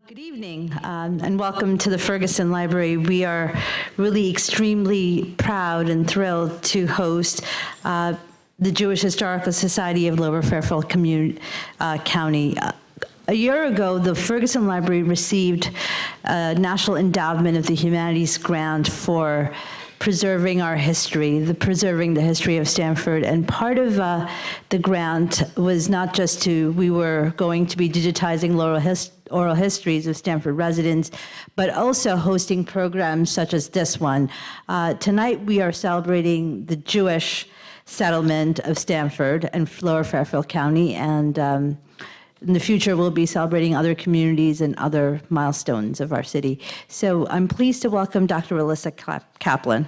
Good evening, and welcome to the Ferguson Library. We are really extremely proud and thrilled to host the Jewish Historical Society of Lower Fairfield County. A year ago, the Ferguson Library received a National Endowment of the Humanities grant for preserving our history, preserving the history of Stanford. And part of the grant was not just we were going to be digitizing oral histories of Stanford residents, but also hosting programs such as this one. Tonight we are celebrating the Jewish settlement of Stanford and Lower Fairfield County, and in the future we'll be celebrating other communities and other milestones of our city. So I'm pleased to welcome Dr. Alyssa Kaplan.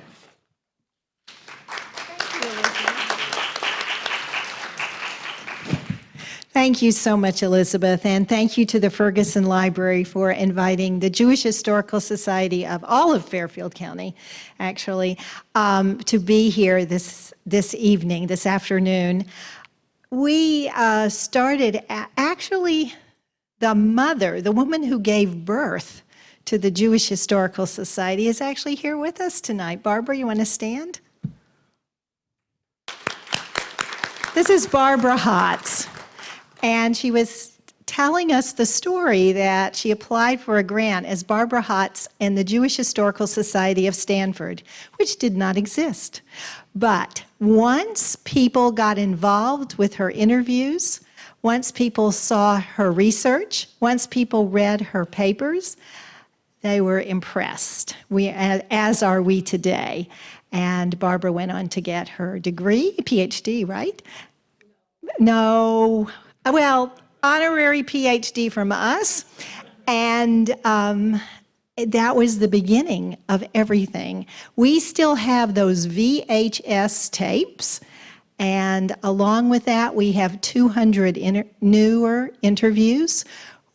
Thank you so much, Elizabeth, and thank you to the Ferguson Library for inviting the Jewish Historical Society of all of Fairfield County, actually, to be here this evening, this afternoon. We started, actually, the woman who gave birth to the Jewish Historical Society is actually here with us tonight. Barbara, you want to stand? This is Barbara Hotz. And she was telling us the story that she applied for a grant as Barbara Hotz and the Jewish Historical Society of Stanford, which did not exist. But once people got involved with her interviews, once people saw her research, once people read her papers, they were impressed, as are we today. And Barbara went on to get her degree, PhD, right? No. Well, honorary PhD from us, and that was the beginning of everything. We still have those VHS tapes, and along with that, we have 200 newer interviews.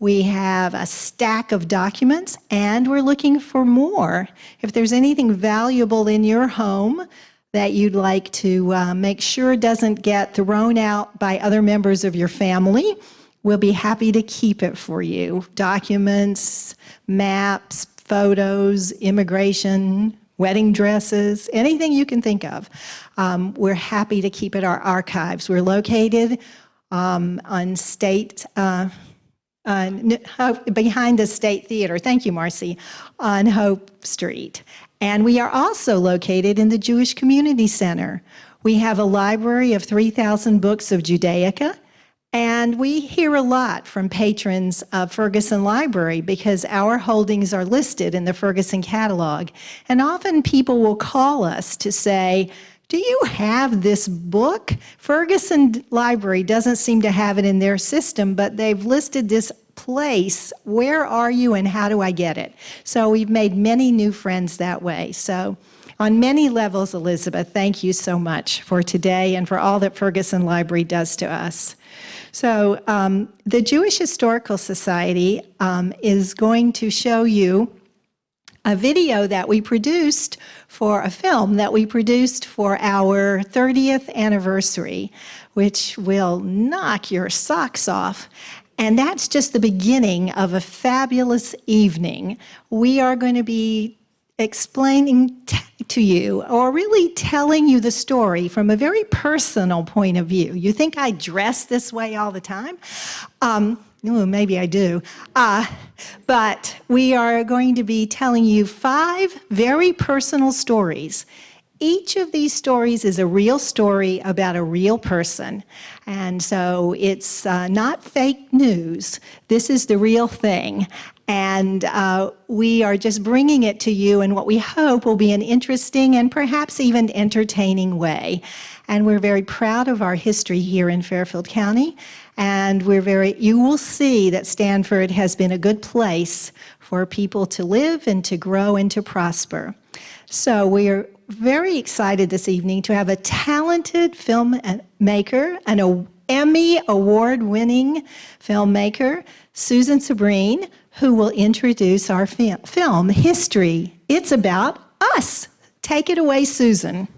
We have a stack of documents, and we're looking for more. If there's anything valuable in your home that you'd like to make sure doesn't get thrown out by other members of your family, we'll be happy to keep it for you. Documents, maps, photos, immigration, wedding dresses, anything you can think of. We're happy to keep it our archives. We're located on State, behind the State Theater, thank you, Marcy, on Hope Street. And we are also located in the Jewish Community Center. We have a library of 3,000 books of Judaica, and we hear a lot from patrons of Ferguson Library because our holdings are listed in the Ferguson catalog. And often people will call us to say, do you have this book? Ferguson Library doesn't seem to have it in their system, but they've listed this place. Where are you and how do I get it? So we've made many new friends that way. So on many levels, Elizabeth, thank you so much for today and for all that Ferguson Library does to us. So the Jewish Historical Society is going to show you a video that we produced for a film that we produced for our 30th anniversary, which will knock your socks off. And that's just the beginning of a fabulous evening. We are going to be explaining to you, or really telling you the story from a very personal point of view. You think I dress this way all the time? Maybe I do. But we are going to be telling you 5 very personal stories. Each of these stories is a real story about a real person. And so it's not fake news. This is the real thing. And we are just bringing it to you in what we hope will be an interesting and perhaps even entertaining way. And we're very proud of our history here in Fairfield County. And you will see that Stanford has been a good place for people to live and to grow and to prosper. So we are very excited this evening to have a talented filmmaker, an Emmy award-winning filmmaker, Susan Sabrine, who will introduce our film, History. It's about us. Take it away, Susan.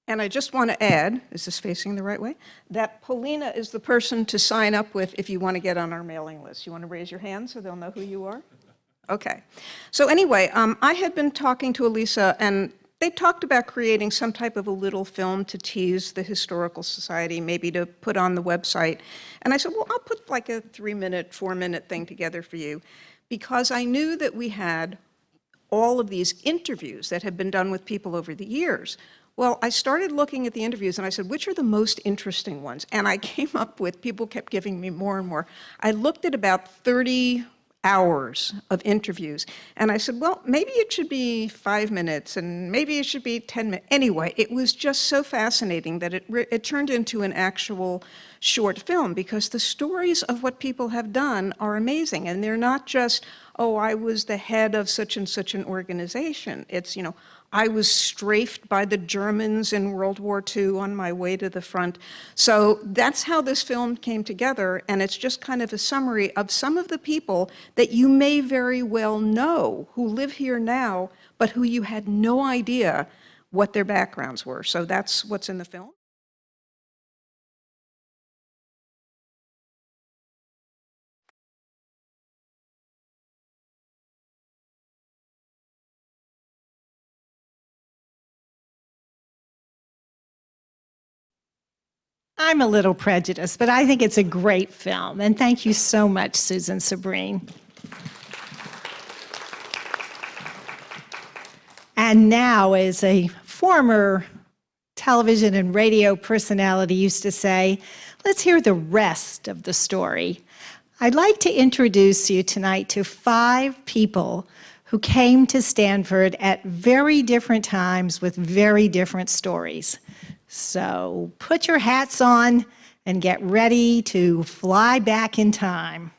And I just want to add, is this facing the right way? That Polina is the person to sign up with if you want to get on our mailing list. You want to raise your hand so they'll know who you are? Okay. So anyway, I had been talking to Elisa, and they talked about creating some type of a little film to tease the Historical Society, maybe to put on the website. And I said, well, I'll put like a 3-minute, 4-minute thing together for you, because I knew that we had all of these interviews that had been done with people over the years. Well, I started looking at the interviews and I said, which are the most interesting ones? And I came up with, people kept giving me more and more. I looked at about 30 hours of interviews and I said, well, maybe it should be 5 minutes and maybe it should be 10 minutes. Anyway, it was just so fascinating that it turned into an actual short film, because the stories of what people have done are amazing. And they're not just, oh, I was the head of such and such an organization. It's, I was strafed by the Germans in World War II on my way to the front. So that's how this film came together, and it's just kind of a summary of some of the people that you may very well know who live here now, but who you had no idea what their backgrounds were. So that's what's in the film. I'm a little prejudiced, but I think it's a great film. And thank you so much, Susan Sabrine. And now, as a former television and radio personality used to say, let's hear the rest of the story. I'd like to introduce you tonight to 5 people who came to Stanford at very different times with very different stories. So put your hats on and get ready to fly back in time.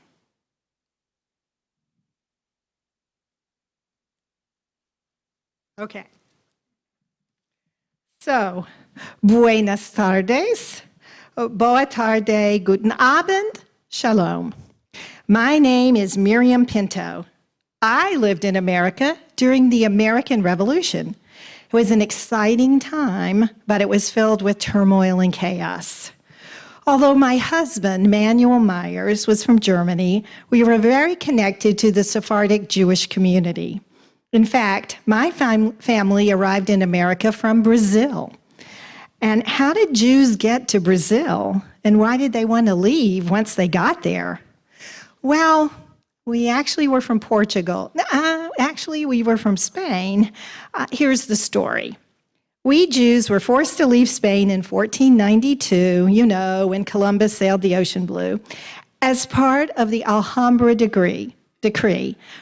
Okay. So, buenas tardes, boa tarde, guten Abend, shalom. My name is Miriam Pinto. I lived in America during the American Revolution. It was an exciting time, but it was filled with turmoil and chaos. Although my husband, Manuel Myers, was from Germany, we were very connected to the Sephardic Jewish community. In fact, my family arrived in America from Brazil. And how did Jews get to Brazil? And why did they want to leave once they got there? Well, we actually were from Portugal. Actually, we were from Spain. Here's the story. We Jews were forced to leave Spain in 1492, when Columbus sailed the ocean blue, as part of the Alhambra decree,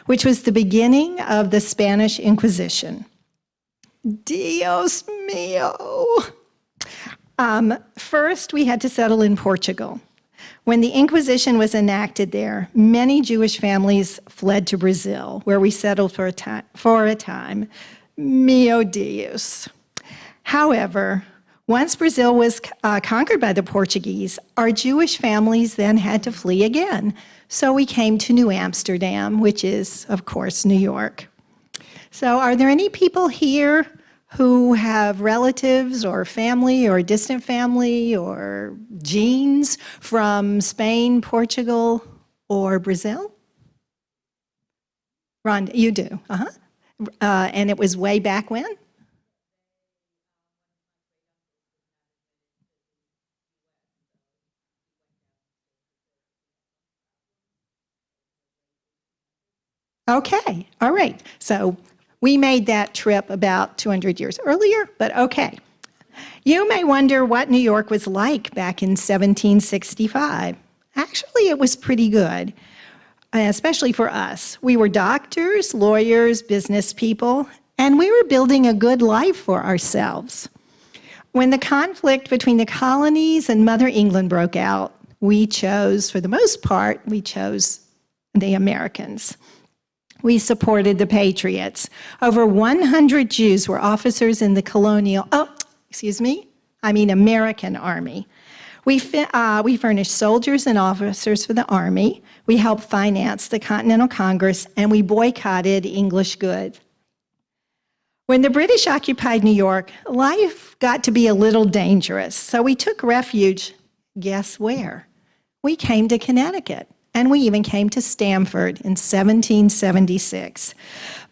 which was the beginning of the Spanish Inquisition. Dios mío. First, we had to settle in Portugal. When the Inquisition was enacted there, many Jewish families fled to Brazil, where we settled for a time. Mio Deus. However, once Brazil was conquered by the Portuguese, our Jewish families then had to flee again. So we came to New Amsterdam, which is, of course, New York. So are there any people here who have relatives or family or distant family or genes from Spain, Portugal, or Brazil? Rhonda, you do, and it was way back when? Okay, all right. So we made that trip about 200 years earlier, but okay. You may wonder what New York was like back in 1765. Actually, it was pretty good, especially for us. We were doctors, lawyers, business people, and we were building a good life for ourselves. When the conflict between the colonies and Mother England broke out, for the most part, we chose the Americans. We supported the Patriots. Over 100 Jews were officers in the American Army. We furnished soldiers and officers for the Army. We helped finance the Continental Congress, and we boycotted English goods. When the British occupied New York, life got to be a little dangerous, so we took refuge, guess where? We came to Connecticut, and we even came to Stamford in 1776.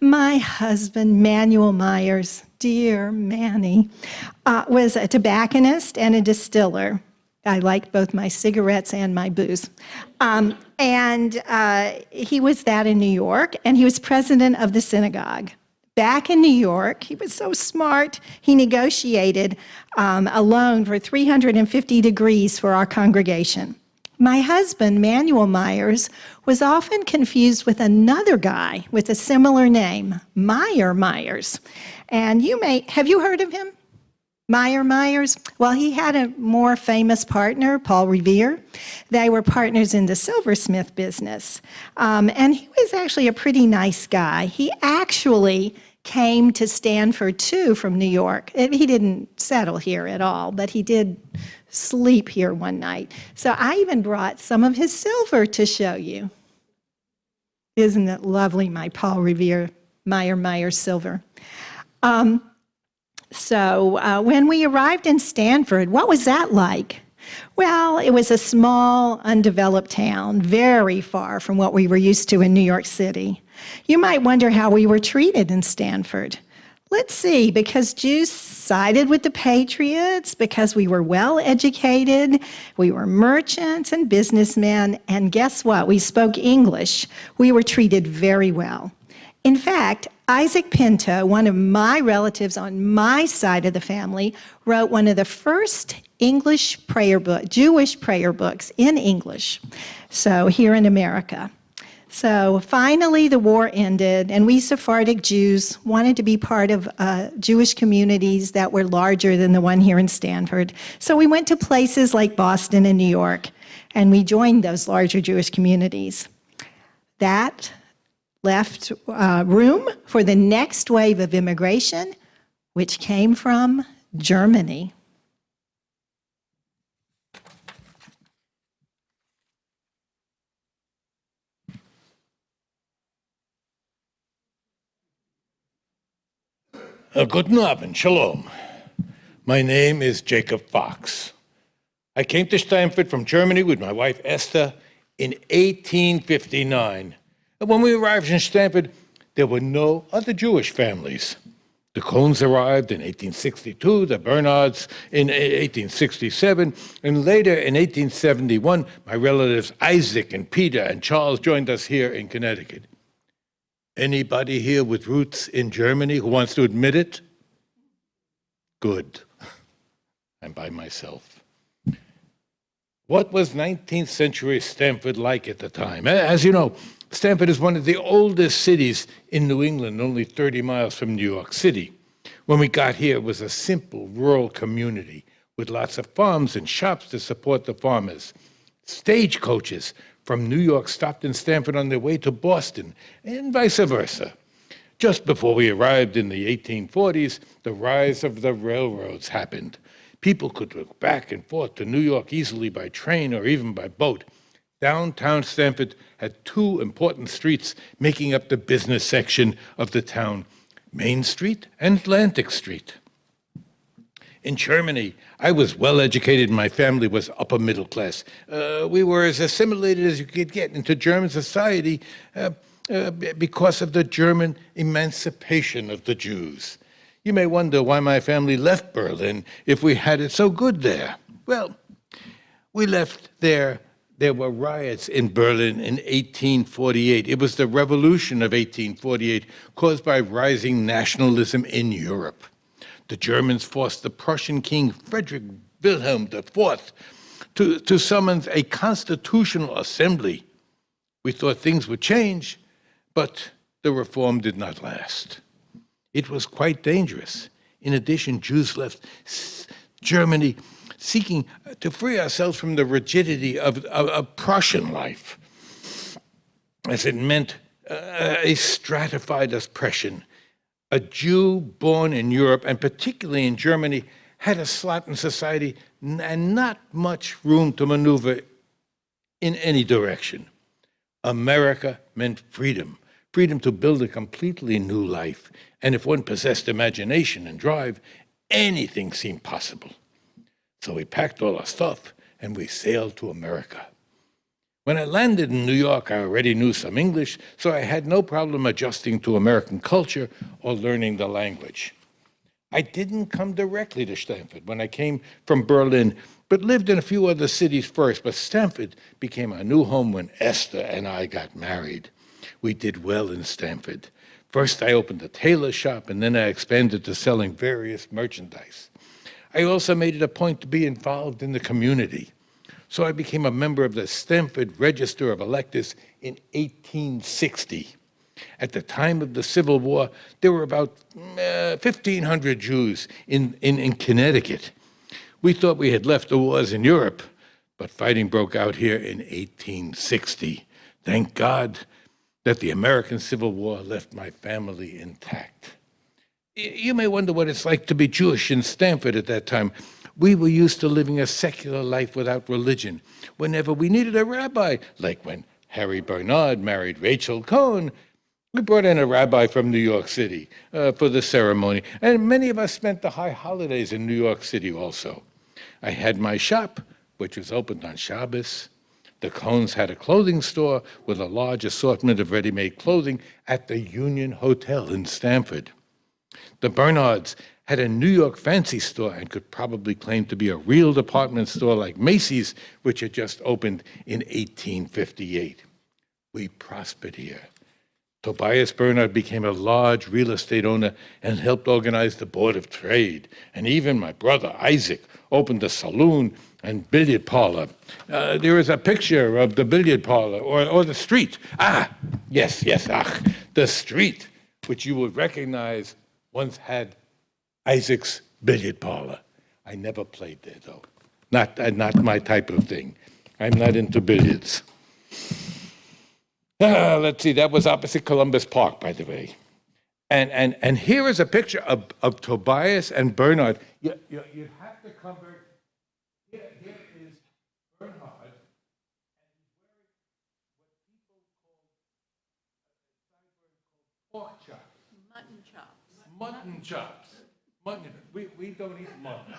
My husband, Manuel Myers, dear Manny, was a tobacconist and a distiller. I like both my cigarettes and my booze. He was that in New York, and he was president of the synagogue. Back in New York, he was so smart, he negotiated a loan for 350 degrees for our congregation. My husband, Manuel Myers, was often confused with another guy with a similar name, Myers. And have you heard of him? Myers? Well, he had a more famous partner, Paul Revere. They were partners in the silversmith business. And he was actually a pretty nice guy. He actually came to Stanford, too, from New York. He didn't settle here at all, but he did sleep here one night. So I even brought some of his silver to show you. Isn't it lovely, my Paul Revere Myers silver? So when we arrived in Stanford, what was that like? Well, it was a small, undeveloped town, very far from what we were used to in New York City. You might wonder how we were treated in Stanford. Let's see, because Jews sided with the Patriots, because we were well educated, we were merchants and businessmen, and guess what? We spoke English. We were treated very well. In fact, Isaac Pinto, one of my relatives on my side of the family, wrote one of the first Jewish prayer books in English, so here in America. So finally the war ended, and we Sephardic Jews wanted to be part of Jewish communities that were larger than the one here in Stanford. So we went to places like Boston and New York, and we joined those larger Jewish communities. That left room for the next wave of immigration, which came from Germany. Guten Abend, shalom. My name is Jacob Fox. I came to Stanford from Germany with my wife Esther in 1859. And when we arrived in Stanford, there were no other Jewish families. The Cohns arrived in 1862, the Bernards in 1867, and later in 1871, my relatives Isaac and Peter and Charles joined us here in Connecticut. Anybody here with roots in Germany who wants to admit it? Good. I'm by myself. What was 19th century Stamford like at the time? As you know, Stamford is one of the oldest cities in New England, only 30 miles from New York City. When we got here, it was a simple rural community with lots of farms and shops to support the farmers. Stagecoaches from New York stopped in Stamford on their way to Boston, and vice versa. Just before we arrived in the 1840s, the rise of the railroads happened. People could look back and forth to New York easily by train or even by boat. Downtown Stamford had two important streets making up the business section of the town, Main Street and Atlantic Street. In Germany, I was well educated and my family was upper middle class. We were as assimilated as you could get into German society because of the German emancipation of the Jews. You may wonder why my family left Berlin if we had it so good there. Well, we left there. There were riots in Berlin in 1848. It was the revolution of 1848 caused by rising nationalism in Europe. The Germans forced the Prussian King Frederick Wilhelm IV to summon a constitutional assembly. We thought things would change, but the reform did not last. It was quite dangerous. In addition, Jews left Germany seeking to free ourselves from the rigidity of Prussian life, as it meant a stratified oppression. A Jew born in Europe, and particularly in Germany, had a slot in society and not much room to maneuver in any direction. America meant freedom, freedom to build a completely new life. And if one possessed imagination and drive, anything seemed possible. So we packed all our stuff and we sailed to America. When I landed in New York, I already knew some English, so I had no problem adjusting to American culture or learning the language. I didn't come directly to Stanford when I came from Berlin, but lived in a few other cities first. But Stanford became our new home when Esther and I got married. We did well in Stanford. First, I opened a tailor shop, and then I expanded to selling various merchandise. I also made it a point to be involved in the community. So I became a member of the Stanford Register of Electors in 1860. At the time of the Civil War, there were about 1,500 Jews in Connecticut. We thought we had left the wars in Europe, but fighting broke out here in 1860. Thank God that the American Civil War left my family intact. You may wonder what it's like to be Jewish in Stanford at that time. We were used to living a secular life without religion. Whenever we needed a rabbi, like when Harry Bernard married Rachel Cohn, we brought in a rabbi from New York City for the ceremony, and many of us spent the high holidays in New York City also. I had my shop, which was opened on Shabbos. The Cohns had a clothing store with a large assortment of ready-made clothing at the Union Hotel in Stamford. The Bernards had a New York fancy store and could probably claim to be a real department store like Macy's, which had just opened in 1858. We prospered here. Tobias Bernard became a large real estate owner and helped organize the Board of Trade. And even my brother Isaac opened a saloon and billiard parlor. There is a picture of the billiard parlor or the street. Yes, the street, which you would recognize once had Isaac's billiard parlor. I never played there, though. Not my type of thing. I'm not into billiards. Let's see, that was opposite Columbus Park, by the way. And here is a picture of Tobias and Bernard. You have to cover, here is Bernard, and he's wearing what people call pork chops. Mutton chops. We don't eat mutton.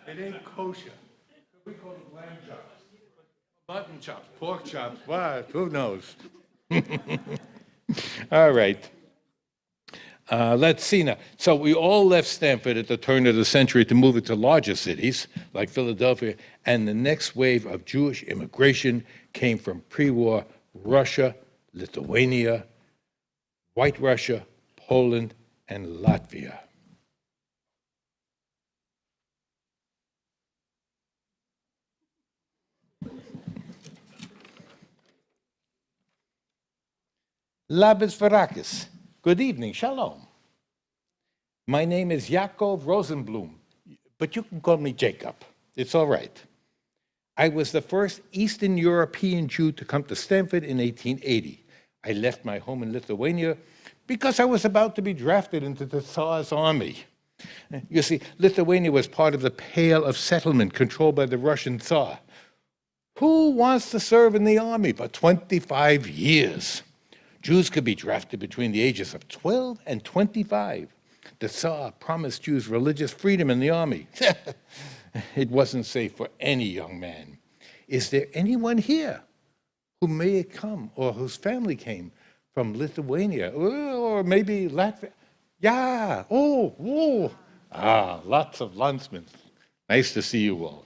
It ain't kosher. We call it lamb chops. Mutton chops, pork chops, what? Who knows? All right. Let's see now. So we all left Stanford at the turn of the century to move into larger cities like Philadelphia, and the next wave of Jewish immigration came from pre-war Russia, Lithuania, White Russia, Poland, and Latvia. Labes Varakis. Good evening, shalom. My name is Jacob Rosenblum, but you can call me Jacob. It's all right. I was the first Eastern European Jew to come to Stanford in 1880. I left my home in Lithuania because I was about to be drafted into the Tsar's army. You see, Lithuania was part of the Pale of Settlement controlled by the Russian Tsar. Who wants to serve in the army for 25 years? Jews could be drafted between the ages of 12 and 25. The Tsar promised Jews religious freedom in the army. It wasn't safe for any young man. Is there anyone here who may have come or whose family came from Lithuania or maybe Latvia? Yeah, lots of landsmen. Nice to see you all.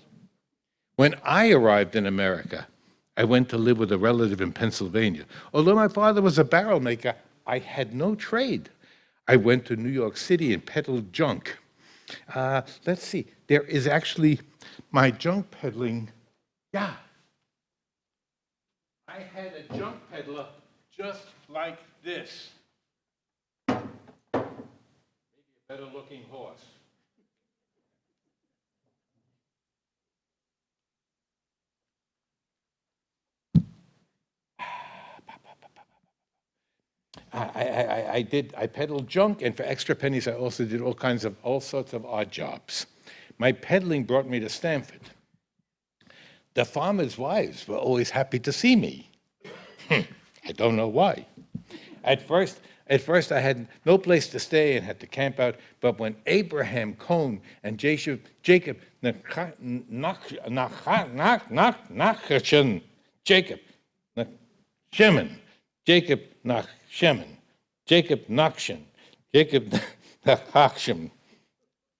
When I arrived in America, I went to live with a relative in Pennsylvania. Although my father was a barrel maker, I had no trade. I went to New York City and peddled junk. Let's see, there is actually my junk peddling. Yeah. I had a junk peddler just like this. Maybe a better looking horse. I peddled junk, and for extra pennies, I also did all sorts of odd jobs. My peddling brought me to Stanford. The farmers' wives were always happy to see me. I don't know why. At first, I had no place to stay and had to camp out. But when Abraham Cohn and Jacob Nachshemen, Jacob Nachshem,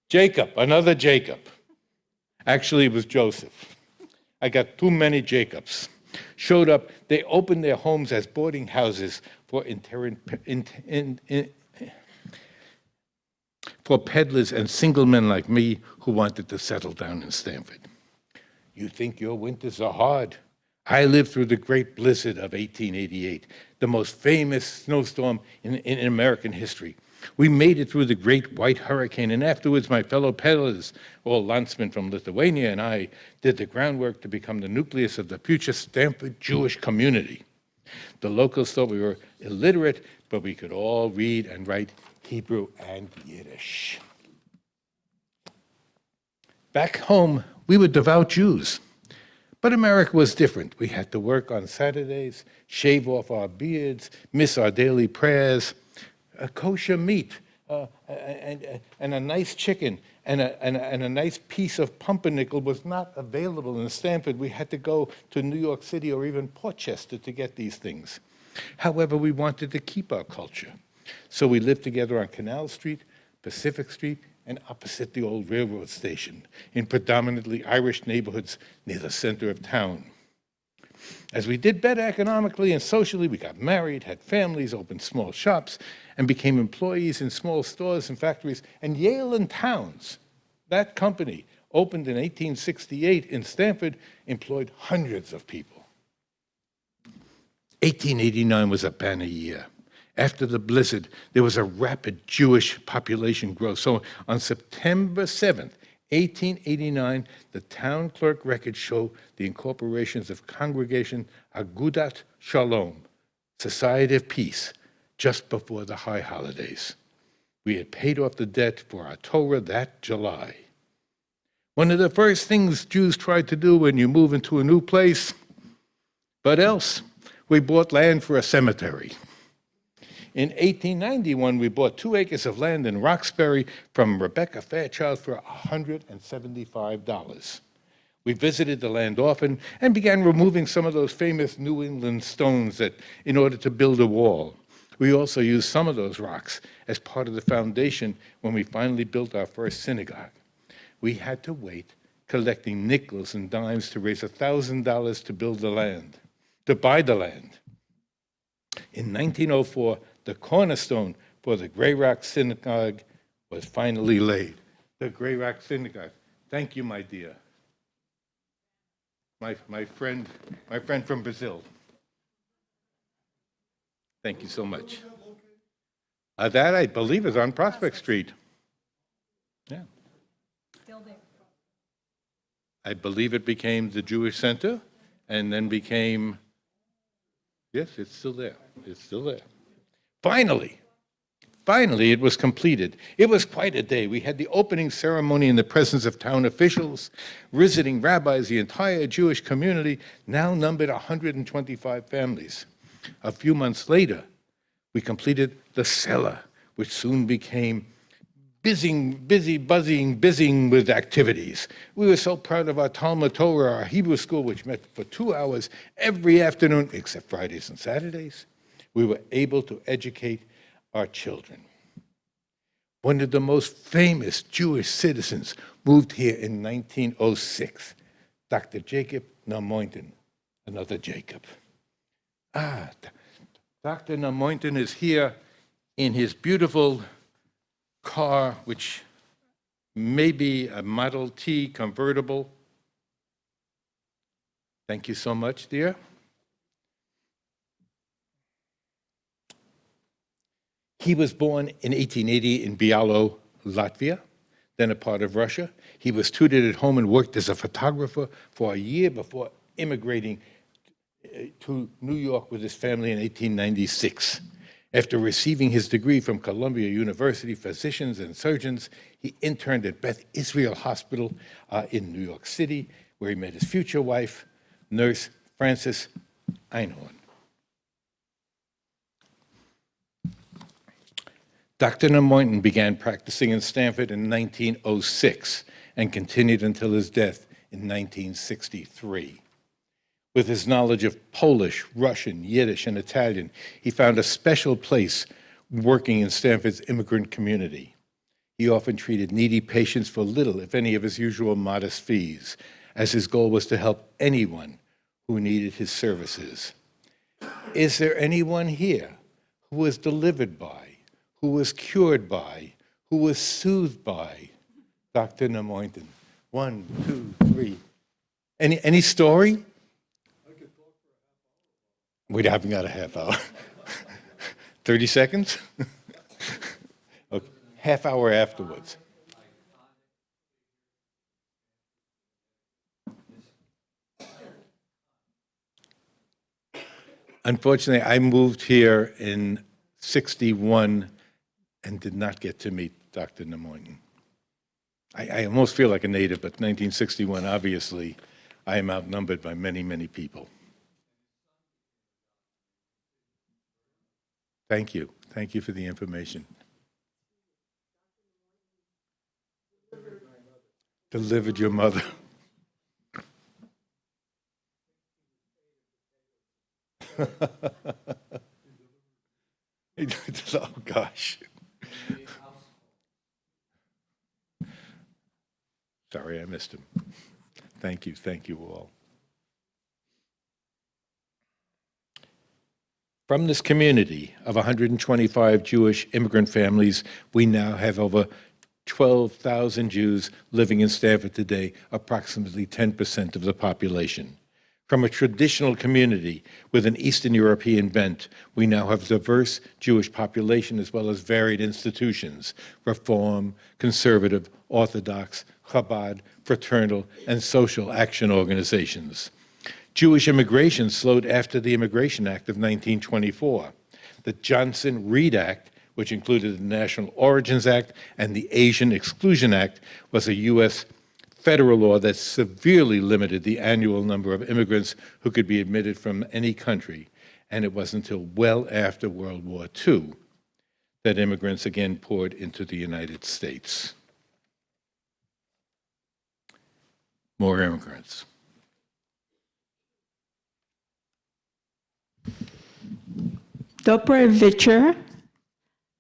Jacob, another Jacob. Actually, it was Joseph. I got too many Jacobs. Showed up, they opened their homes as boarding houses for peddlers and single men like me who wanted to settle down in Stanford. You think your winters are hard? I lived through the great blizzard of 1888, the most famous snowstorm in American history. We made it through the great white hurricane, and afterwards my fellow peddlers, all landsmen from Lithuania, and I did the groundwork to become the nucleus of the future Stanford Jewish community. The locals thought we were illiterate, but we could all read and write Hebrew and Yiddish. Back home, we were devout Jews. But America was different. We had to work on Saturdays, shave off our beards, miss our daily prayers. A kosher meat and a nice chicken and a nice piece of pumpernickel was not available in Stanford. We had to go to New York City or even Portchester to get these things. However, we wanted to keep our culture. So we lived together on Canal Street, Pacific Street, and opposite the old railroad station in predominantly Irish neighborhoods near the center of town. As we did better economically and socially, we got married, had families, opened small shops, and became employees in small stores and factories. And Yale and Towns, that company, opened in 1868 in Stanford, employed hundreds of people. 1889 was a banner year. After the blizzard, there was a rapid Jewish population growth. So on September 7th, 1889, the town clerk records show the incorporations of Congregation Agudat Shalom, Society of Peace, just before the high holidays. We had paid off the debt for our Torah that July. One of the first things Jews tried to do when you move into a new place, but else, we bought land for a cemetery. In 1891, we bought 2 acres of land in Roxbury from Rebecca Fairchild for $175. We visited the land often and began removing some of those famous New England stones in order to build a wall. We also used some of those rocks as part of the foundation when we finally built our first synagogue. We had to wait, collecting nickels and dimes to raise $1,000 to build the land, to buy the land. In 1904, the cornerstone for the Grey Rock Synagogue was finally laid. The Grey Rock Synagogue. Thank you, my dear. My friend from Brazil. Thank you so much. That, I believe, is on Prospect Street. Yeah. Still there. I believe it became the Jewish Center and then became, yes, it's still there. It's still there. Finally, it was completed. It was quite a day. We had the opening ceremony in the presence of town officials, visiting rabbis. The entire Jewish community now numbered 125 families. A few months later, we completed the cellar, which soon became buzzing with activities. We were so proud of our Talmud Torah, our Hebrew school, which met for 2 hours every afternoon, except Fridays and Saturdays. We were able to educate our children. One of the most famous Jewish citizens moved here in 1906, Dr. Jacob Normoynton, another Jacob. Dr. Normoynton is here in his beautiful car, which may be a Model T convertible. Thank you so much, dear. He was born in 1880 in Bialo, Latvia, then a part of Russia. He was tutored at home and worked as a photographer for a year before immigrating to New York with his family in 1896. After receiving his degree from Columbia University Physicians and Surgeons, he interned at Beth Israel Hospital in New York City, where he met his future wife, nurse Frances Einhorn. Dr. Normoynton began practicing in Stanford in 1906 and continued until his death in 1963. With his knowledge of Polish, Russian, Yiddish, and Italian, he found a special place working in Stanford's immigrant community. He often treated needy patients for little, if any, of his usual modest fees, as his goal was to help anyone who needed his services. Is there anyone here who was delivered by, who was cured by, who was soothed by Dr. Normoynton? 1, 2, 3. Any story? We haven't got a half hour. 30 seconds? Okay. Half hour afterwards. Unfortunately, I moved here in 61 and did not get to meet Dr. Normoynton. I almost feel like a native, but 1961, obviously, I am outnumbered by many, many people. Thank you. Thank you for the information. Delivered your mother. Oh, gosh. Sorry, I missed him. Thank you all. From this community of 125 Jewish immigrant families, we now have over 12,000 Jews living in Stanford today, approximately 10% of the population. From a traditional community with an Eastern European bent, we now have a diverse Jewish population as well as varied institutions: Reform, Conservative, Orthodox, Chabad, fraternal, and social action organizations. Jewish immigration slowed after the Immigration Act of 1924. The Johnson-Reed Act, which included the National Origins Act and the Asian Exclusion Act, was a U.S. federal law that severely limited the annual number of immigrants who could be admitted from any country. And it wasn't until well after World War II that immigrants again poured into the United States. More immigrants. Dobre Večer,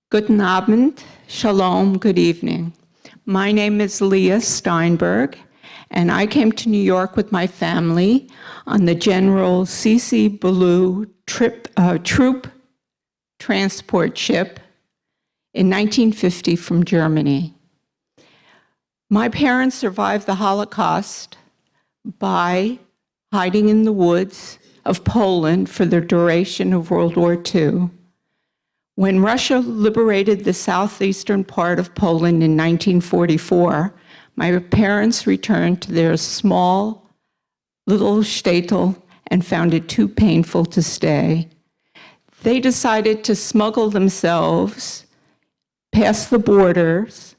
Guten Abend, Shalom, good evening. My name is Leah Steinberg, and I came to New York with my family on the General C.C. Ballou troop transport ship in 1950 from Germany. My parents survived the Holocaust by hiding in the woods of Poland for the duration of World War II. When Russia liberated the southeastern part of Poland in 1944, my parents returned to their small little shtetl and found it too painful to stay. They decided to smuggle themselves past the borders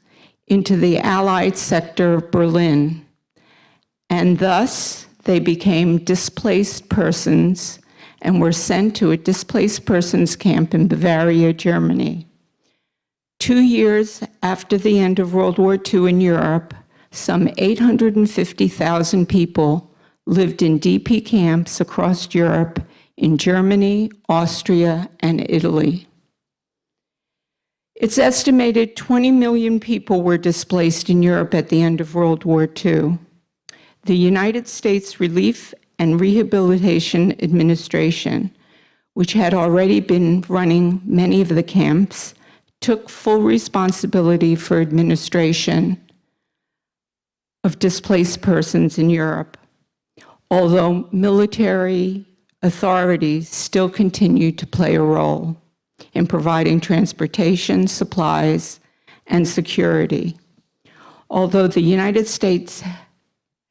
into the Allied sector of Berlin, and thus they became displaced persons and were sent to a displaced persons camp in Bavaria, Germany. 2 years after the end of World War II in Europe, some 850,000 people lived in DP camps across Europe in Germany, Austria, and Italy. It's estimated 20 million people were displaced in Europe at the end of World War II. The United States Relief and Rehabilitation Administration, which had already been running many of the camps, took full responsibility for administration of displaced persons in Europe, although military authorities still continue to play a role in providing transportation, supplies, and security. Although the United States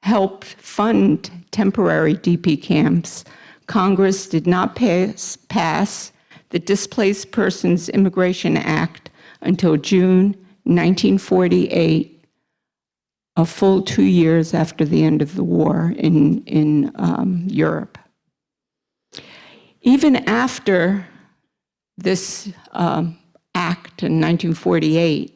helped fund temporary DP camps, Congress did not pass the Displaced Persons Immigration Act until June 1948, a full 2 years after the end of the war in Europe. Even after this act in 1948,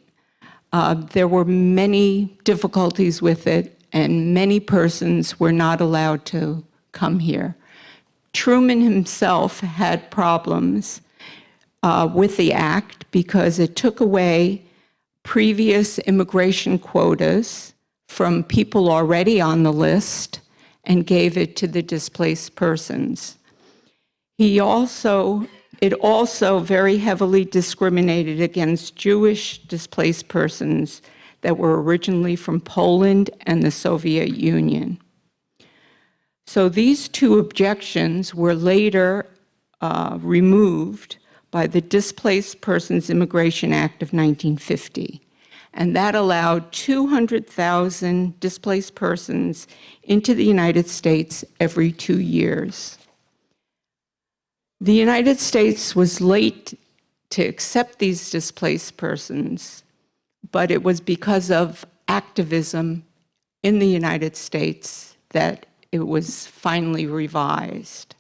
there were many difficulties with it, and many persons were not allowed to come here. Truman himself had problems with the act because it took away previous immigration quotas from people already on the list and gave it to the displaced persons. It also very heavily discriminated against Jewish displaced persons that were originally from Poland and the Soviet Union. So these two objections were later removed by the Displaced Persons Immigration Act of 1950. And that allowed 200,000 displaced persons into the United States every 2 years. The United States was late to accept these displaced persons, but it was because of activism in the United States that it was finally revised.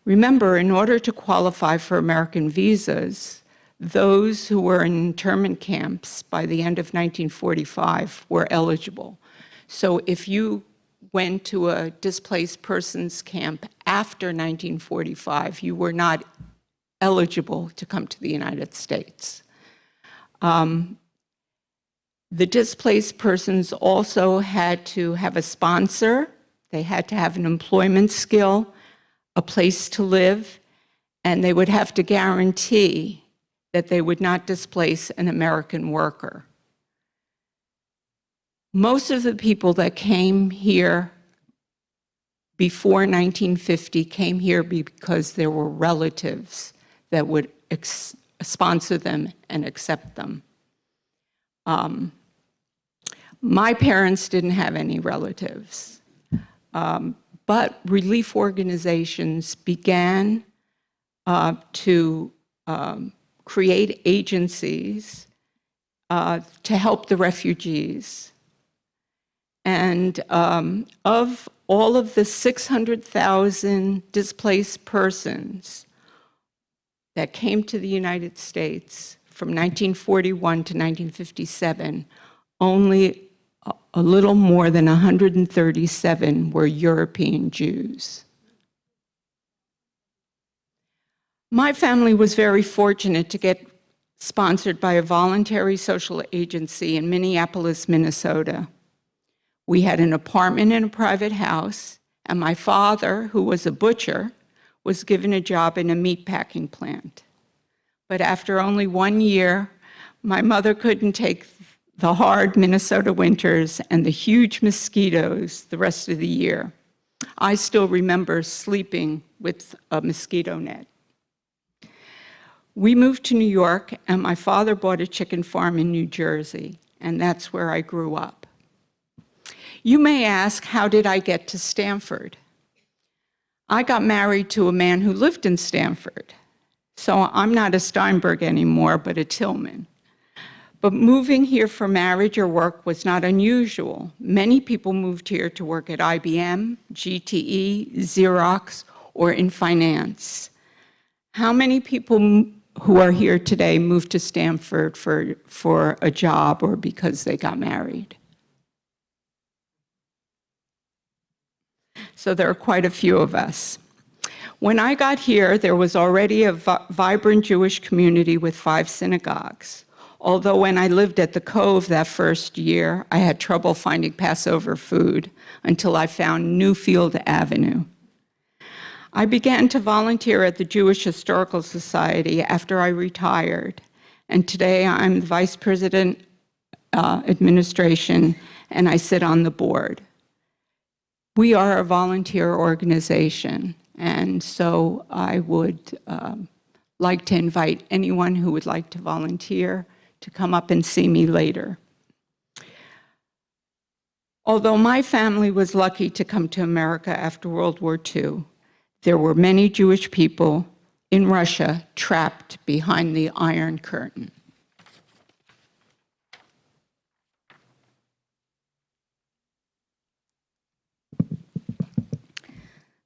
Remember, in order to qualify for American visas, those who were in internment camps by the end of 1945 were eligible. So if you went to a displaced persons camp after 1945, you were not eligible to come to the United States. The displaced persons also had to have a sponsor. They had to have an employment skill, a place to live, and they would have to guarantee that they would not displace an American worker. Most of the people that came here before 1950 came here because there were relatives that would sponsor them and accept them. My parents didn't have any relatives, but relief organizations began to create agencies to help the refugees. And of all of the 600,000 displaced persons that came to the United States from 1941 to 1957, only a little more than 137 were European Jews. My family was very fortunate to get sponsored by a voluntary social agency in Minneapolis, Minnesota. We had an apartment in a private house, and my father, who was a butcher, was given a job in a meatpacking plant. But after only 1 year, my mother couldn't take the hard Minnesota winters and the huge mosquitoes the rest of the year. I still remember sleeping with a mosquito net. We moved to New York, and my father bought a chicken farm in New Jersey, and that's where I grew up. You may ask, how did I get to Stanford? I got married to a man who lived in Stanford, so I'm not a Steinberg anymore, but a Tillman. But moving here for marriage or work was not unusual. Many people moved here to work at IBM, GTE, Xerox, or in finance. How many people who are here today moved to Stanford for a job or because they got married? So there are quite a few of us. When I got here, there was already a vibrant Jewish community with 5 synagogues. Although when I lived at the Cove that first year, I had trouble finding Passover food until I found Newfield Avenue. I began to volunteer at the Jewish Historical Society after I retired, and today I'm the Vice President Administration, and I sit on the board. We are a volunteer organization, and so I would like to invite anyone who would like to volunteer to come up and see me later. Although my family was lucky to come to America after World War II, there were many Jewish people in Russia trapped behind the Iron Curtain.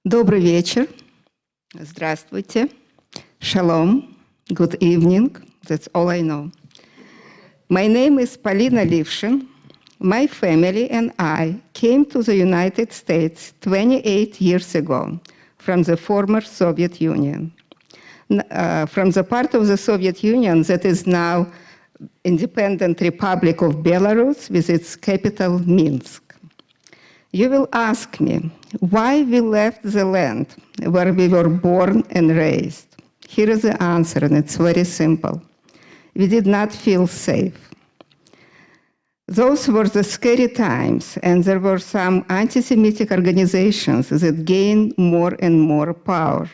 Добрый вечер. Здравствуйте. Shalom. Good evening. That's all I know. My name is Polina Livshin. My family and I came to the United States 28 years ago from the former Soviet Union, from the part of the Soviet Union that is now Independent Republic of Belarus with its capital Minsk. You will ask me why we left the land where we were born and raised. Here is the answer, and it's very simple. We did not feel safe. Those were the scary times, and there were some anti-Semitic organizations that gained more and more power.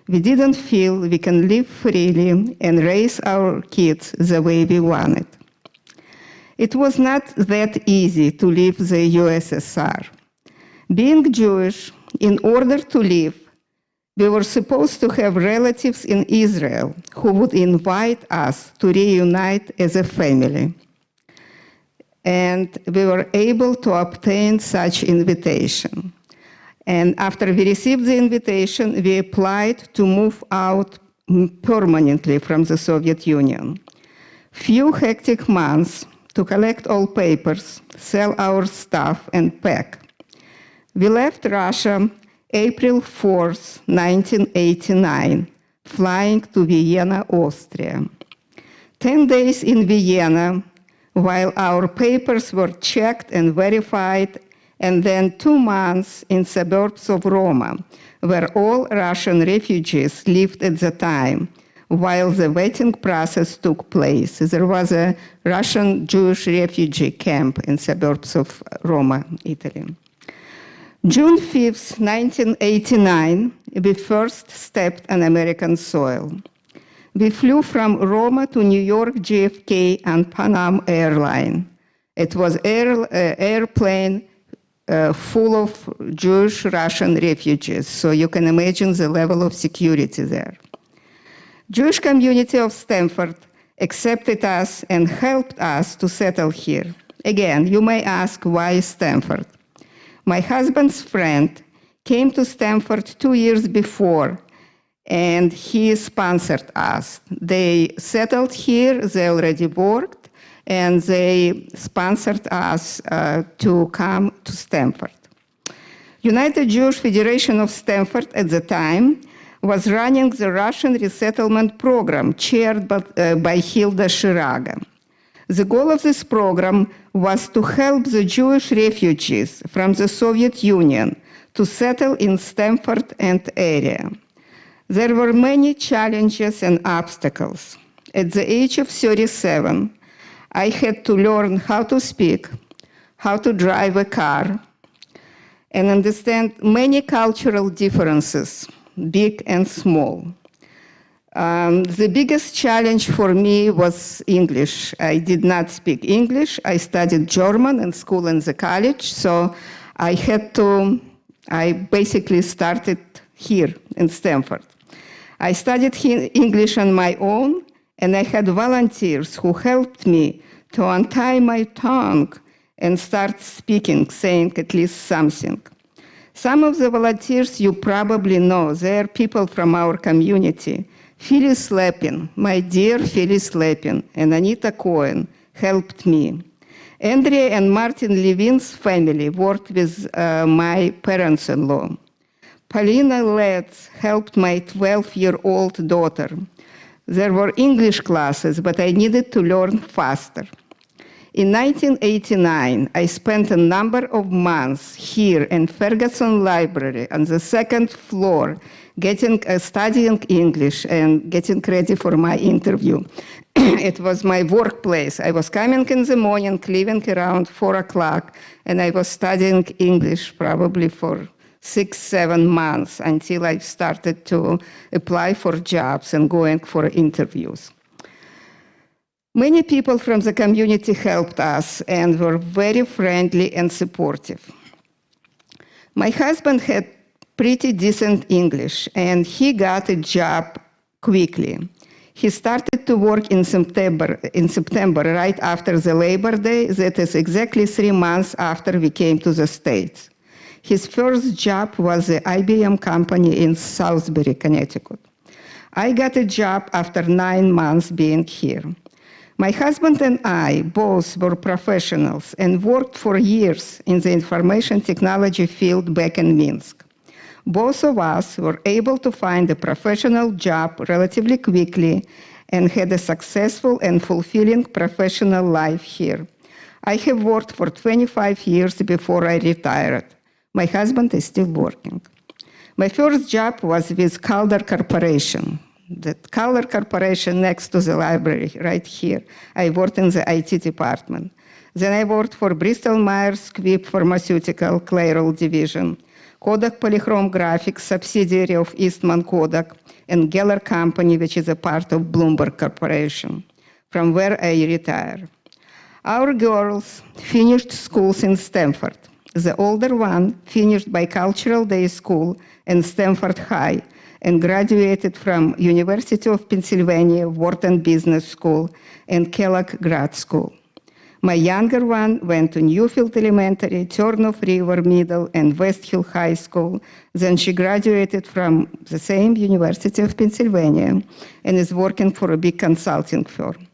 We didn't feel we can live freely and raise our kids the way we wanted. It was not that easy to leave the USSR. Being Jewish, in order to live, we were supposed to have relatives in Israel who would invite us to reunite as a family. And we were able to obtain such invitation. And after we received the invitation, we applied to move out permanently from the Soviet Union. Few hectic months to collect all papers, sell our stuff, and pack. We left Russia April 4th, 1989, flying to Vienna, Austria. 10 days in Vienna, while our papers were checked and verified, and then 2 months in suburbs of Roma, where all Russian refugees lived at the time, while the vetting process took place. There was a Russian Jewish refugee camp in suburbs of Roma, Italy. June 5th, 1989, we first stepped on American soil. We flew from Roma to New York JFK on Pan Am airline. It was an airplane full of Jewish Russian refugees, so you can imagine the level of security there. Jewish community of Stanford accepted us and helped us to settle here. Again, you may ask, why Stanford? My husband's friend came to Stamford 2 years before, and he sponsored us. They settled here, they already worked, and they sponsored us to come to Stamford. United Jewish Federation of Stamford at the time was running the Russian resettlement program chaired by Hilda Shiraga. The goal of this program was to help the Jewish refugees from the Soviet Union to settle in Stamford and area. There were many challenges and obstacles. At the age of 37, I had to learn how to speak, how to drive a car, and understand many cultural differences, big and small. The biggest challenge for me was English. I did not speak English. I studied German in school and the college, so I basically started here in Stamford. I studied English on my own, and I had volunteers who helped me to untie my tongue and start speaking, saying at least something. Some of the volunteers you probably know. They are people from our community. Phyllis Lepin, my dear Phyllis Lepin, and Anita Cohen helped me. Andrea and Martin Levin's family worked with my parents-in-law. Paulina Letts helped my 12-year-old daughter. There were English classes, but I needed to learn faster. In 1989, I spent a number of months here in Ferguson Library on the second floor, studying English and getting ready for my interview. It was my workplace. I was coming in the morning, leaving around 4 o'clock, and I was studying English probably for 6-7 months until I started to apply for jobs and going for interviews. Many people from the community helped us and were very friendly and supportive. My husband had pretty decent English, and he got a job quickly. He started to work in September, right after the Labor Day. That is exactly 3 months after we came to the States. His first job was the IBM company in Southbury, Connecticut. I got a job after 9 months being here. My husband and I both were professionals and worked for years in the information technology field back in Minsk. Both of us were able to find a professional job relatively quickly and had a successful and fulfilling professional life here. I have worked for 25 years before I retired. My husband is still working. My first job was with Calder Corporation. The Calder Corporation next to the library, right here. I worked in the IT department. Then I worked for Bristol Myers Squibb Pharmaceutical, Clairol Division, Kodak Polychrome Graphics, subsidiary of Eastman Kodak, and Geller Company, which is a part of Bloomberg Corporation, from where I retired. Our girls finished schools in Stanford. The older one finished Bicultural Day School and Stanford High and graduated from University of Pennsylvania Wharton Business School and Kellogg Grad School. My younger one went to Newfield Elementary, Turnoff River Middle, and West Hill High School. Then she graduated from the same University of Pennsylvania and is working for a big consulting firm.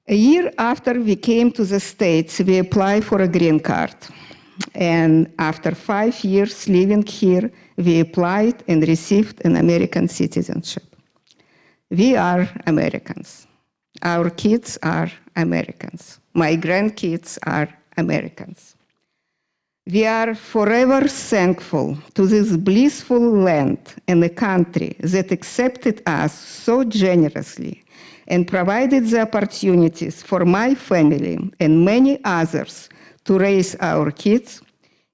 A year after we came to the States, we applied for a green card. And after 5 years living here, we applied and received an American citizenship. We are Americans. Our kids are Americans. My grandkids are Americans. We are forever thankful to this blissful land and a country that accepted us so generously and provided the opportunities for my family and many others to raise our kids,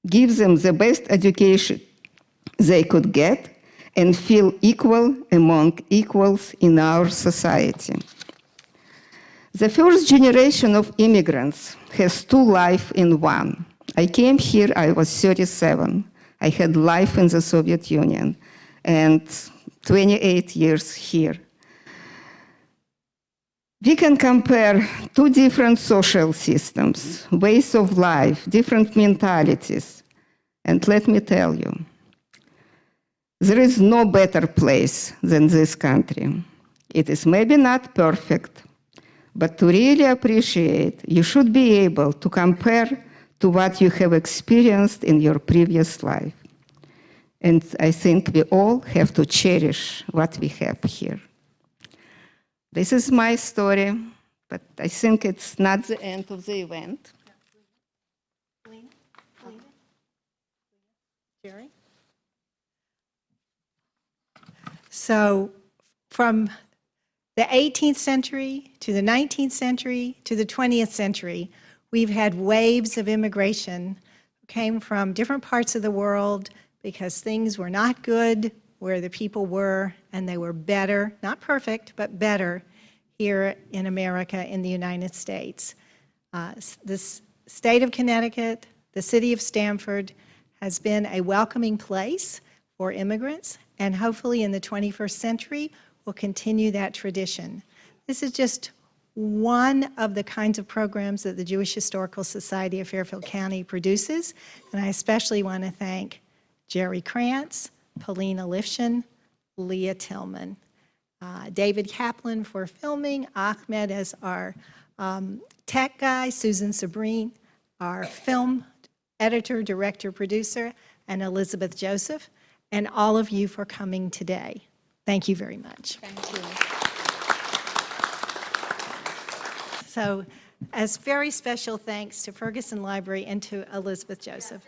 give them the best education they could get, and feel equal among equals in our society. The first generation of immigrants has two lives in one. I came here, I was 37. I had life in the Soviet Union and 28 years here. We can compare two different social systems, ways of life, different mentalities. And let me tell you, there is no better place than this country. It is maybe not perfect, but to really appreciate, you should be able to compare to what you have experienced in your previous life. And I think we all have to cherish what we have here. This is my story, but I think it's not the end of the event. Jerry? So from the 18th century to the 19th century to the 20th century, we've had waves of immigration who came from different parts of the world because things were not good where the people were, and they were better, not perfect, but better here in America, in the United States. This state of Connecticut, the city of Stamford, has been a welcoming place for immigrants, and hopefully in the 21st century, we'll continue that tradition. This is just one of the kinds of programs that the Jewish Historical Society of Fairfield County produces, and I especially want to thank Jerry Krantz, Paulina Lifshin, Leah Tillman, David Kaplan for filming, Ahmed as our tech guy, Susan Sabrine, our film editor, director, producer, and Elizabeth Joseph, and all of you for coming today. Thank you very much. Thank you. So, as very special thanks to Ferguson Library and to Elizabeth Joseph.